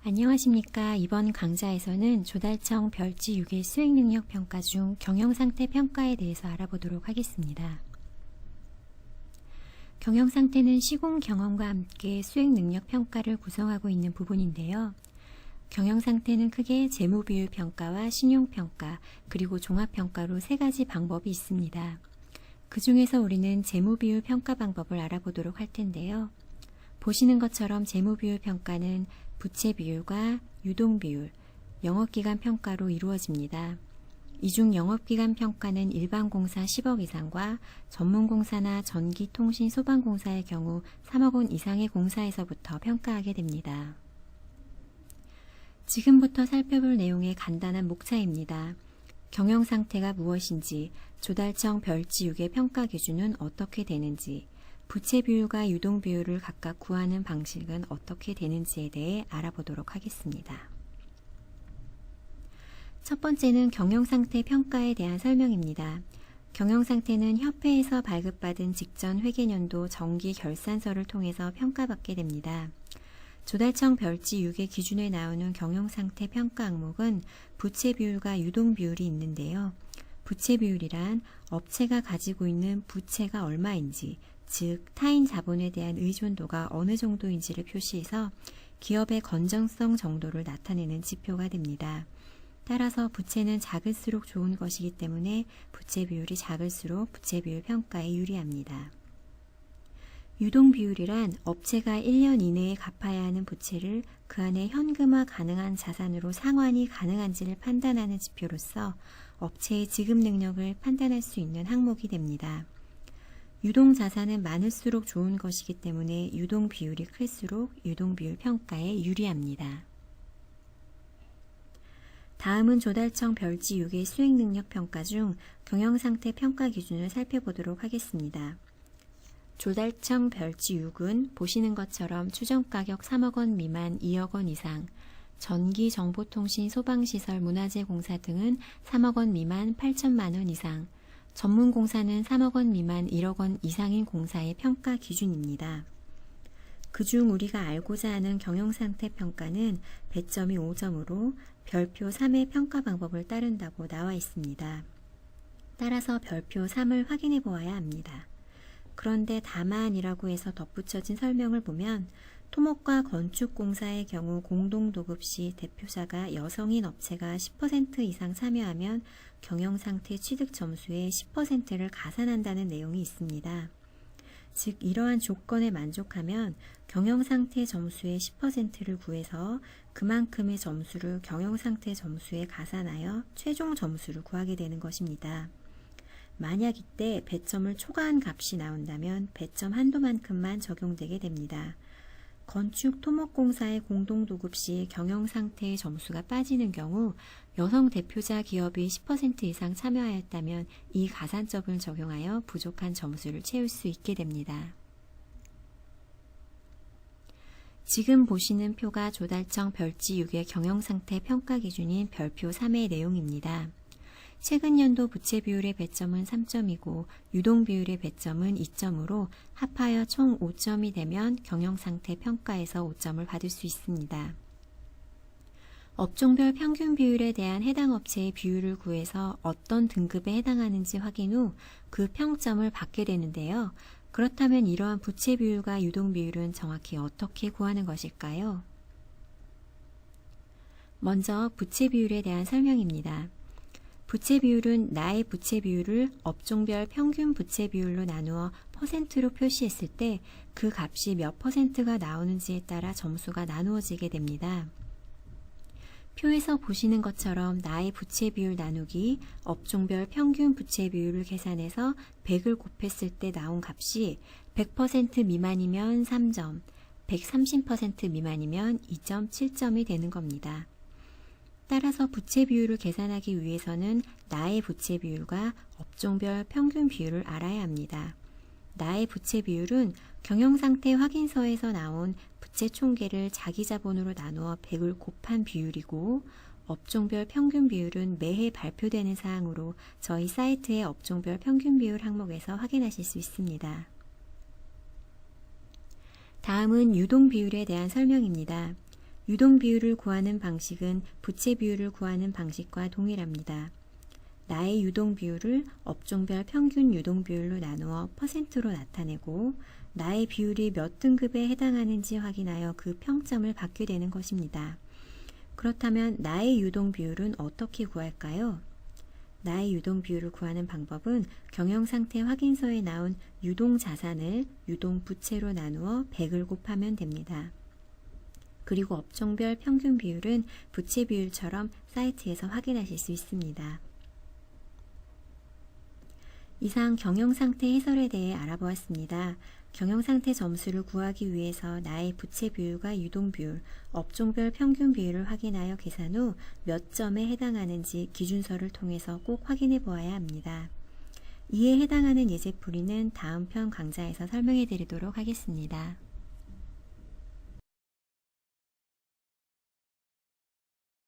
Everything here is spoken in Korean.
안녕하십니까. 이번 강좌에서는 조달청 별지 6의 수행능력 평가 중 경영상태 평가에 대해서 알아보도록 하겠습니다. 경영상태는 시공 경험과 함께 수행능력 평가를 구성하고 있는 부분인데요. 경영상태는 크게 재무비율 평가와 신용평가, 그리고 종합평가로 세 가지 방법이 있습니다. 그 중에서 우리는 재무비율 평가 방법을 알아보도록 할 텐데요. 보시는 것처럼 재무비율 평가는 부채 비율과 유동 비율, 영업기간 평가로 이루어집니다. 이 중 영업기간 평가는 일반공사 10억 이상과 전문공사나 전기, 통신, 소방공사의 경우 3억 원 이상의 공사에서부터 평가하게 됩니다. 지금부터 살펴볼 내용의 간단한 목차입니다. 경영상태가 무엇인지, 조달청 별지 6의 평가 기준은 어떻게 되는지, 부채 비율과 유동 비율을 각각 구하는 방식은 어떻게 되는지에 대해 알아보도록 하겠습니다. 첫 번째는 경영상태 평가에 대한 설명입니다. 경영상태는 협회에서 발급받은 직전 회계년도 정기 결산서를 통해서 평가받게 됩니다. 조달청 별지 6의 기준에 나오는 경영상태 평가 항목은 부채 비율과 유동 비율이 있는데요. 부채 비율이란 업체가 가지고 있는 부채가 얼마인지, 즉 타인 자본에 대한 의존도가 어느 정도인지를 표시해서 기업의 건전성 정도를 나타내는 지표가 됩니다. 따라서 부채는 작을수록 좋은 것이기 때문에 부채 비율이 작을수록 부채 비율 평가에 유리합니다. 유동 비율이란 업체가 1년 이내에 갚아야 하는 부채를 그 안에 현금화 가능한 자산으로 상환이 가능한지를 판단하는 지표로서 업체의 지급 능력을 판단할 수 있는 항목이 됩니다. 유동 자산은 많을수록 좋은 것이기 때문에 유동 비율이 클수록 유동 비율 평가에 유리합니다. 다음은 조달청 별지 6의 수행능력 평가 중 경영상태 평가 기준을 살펴보도록 하겠습니다. 조달청 별지 6은 보시는 것처럼 추정가격 3억 원 미만 2억 원 이상, 전기, 정보통신, 소방시설, 문화재공사 등은 3억 원 미만 8천만 원 이상, 전문공사는 3억 원 미만 1억 원 이상인 공사의 평가 기준입니다. 그중 우리가 알고자 하는 경영상태 평가는 배점이 5점으로 별표 3의 평가 방법을 따른다고 나와 있습니다. 따라서 별표 3을 확인해 보아야 합니다. 그런데 다만이라고 해서 덧붙여진 설명을 보면 토목과 건축공사의 경우 공동도급 시 대표자가 여성인 업체가 10% 이상 참여하면 경영상태 취득 점수의 10%를 가산한다는 내용이 있습니다. 즉 이러한 조건에 만족하면 경영상태 점수의 10%를 구해서 그만큼의 점수를 경영상태 점수에 가산하여 최종 점수를 구하게 되는 것입니다. 만약 이때 배점을 초과한 값이 나온다면 배점 한도만큼만 적용되게 됩니다. 건축 토목공사의 공동도급 시 경영상태의 점수가 빠지는 경우 여성 대표자 기업이 10% 이상 참여하였다면 이 가산점을 적용하여 부족한 점수를 채울 수 있게 됩니다. 지금 보시는 표가 조달청 별지 6의 경영상태 평가 기준인 별표 3의 내용입니다. 최근 연도 부채 비율의 배점은 3점이고 유동 비율의 배점은 2점으로 합하여 총 5점이 되면 경영상태 평가에서 5점을 받을 수 있습니다. 업종별 평균 비율에 대한 해당 업체의 비율을 구해서 어떤 등급에 해당하는지 확인 후 그 평점을 받게 되는데요. 그렇다면 이러한 부채 비율과 유동 비율은 정확히 어떻게 구하는 것일까요? 먼저 부채 비율에 대한 설명입니다. 부채 비율은 나의 부채 비율을 업종별 평균 부채 비율로 나누어 퍼센트로 표시했을 때 그 값이 몇 퍼센트가 나오는지에 따라 점수가 나누어지게 됩니다. 표에서 보시는 것처럼 나의 부채 비율 나누기 업종별 평균 부채 비율을 계산해서 100을 곱했을 때 나온 값이 100% 미만이면 3점, 130% 미만이면 2.7점이 되는 겁니다. 따라서 부채 비율을 계산하기 위해서는 나의 부채 비율과 업종별 평균 비율을 알아야 합니다. 나의 부채 비율은 경영상태 확인서에서 나온 부채 총계를 자기 자본으로 나누어 100을 곱한 비율이고 업종별 평균 비율은 매해 발표되는 사항으로 저희 사이트의 업종별 평균 비율 항목에서 확인하실 수 있습니다. 다음은 유동 비율에 대한 설명입니다. 유동 비율을 구하는 방식은 부채 비율을 구하는 방식과 동일합니다. 나의 유동 비율을 업종별 평균 유동 비율로 나누어 %로 나타내고 나의 비율이 몇 등급에 해당하는지 확인하여 그 평점을 받게 되는 것입니다. 그렇다면 나의 유동 비율은 어떻게 구할까요? 나의 유동 비율을 구하는 방법은 경영상태 확인서에 나온 유동 자산을 유동 부채로 나누어 100을 곱하면 됩니다. 그리고 업종별 평균 비율은 부채 비율처럼 사이트에서 확인하실 수 있습니다. 이상 경영상태 해설에 대해 알아보았습니다. 경영상태 점수를 구하기 위해서 나의 부채 비율과 유동 비율, 업종별 평균 비율을 확인하여 계산 후 몇 점에 해당하는지 기준서를 통해서 꼭 확인해 보아야 합니다. 이에 해당하는 예제풀이는 다음 편 강좌에서 설명해 드리도록 하겠습니다.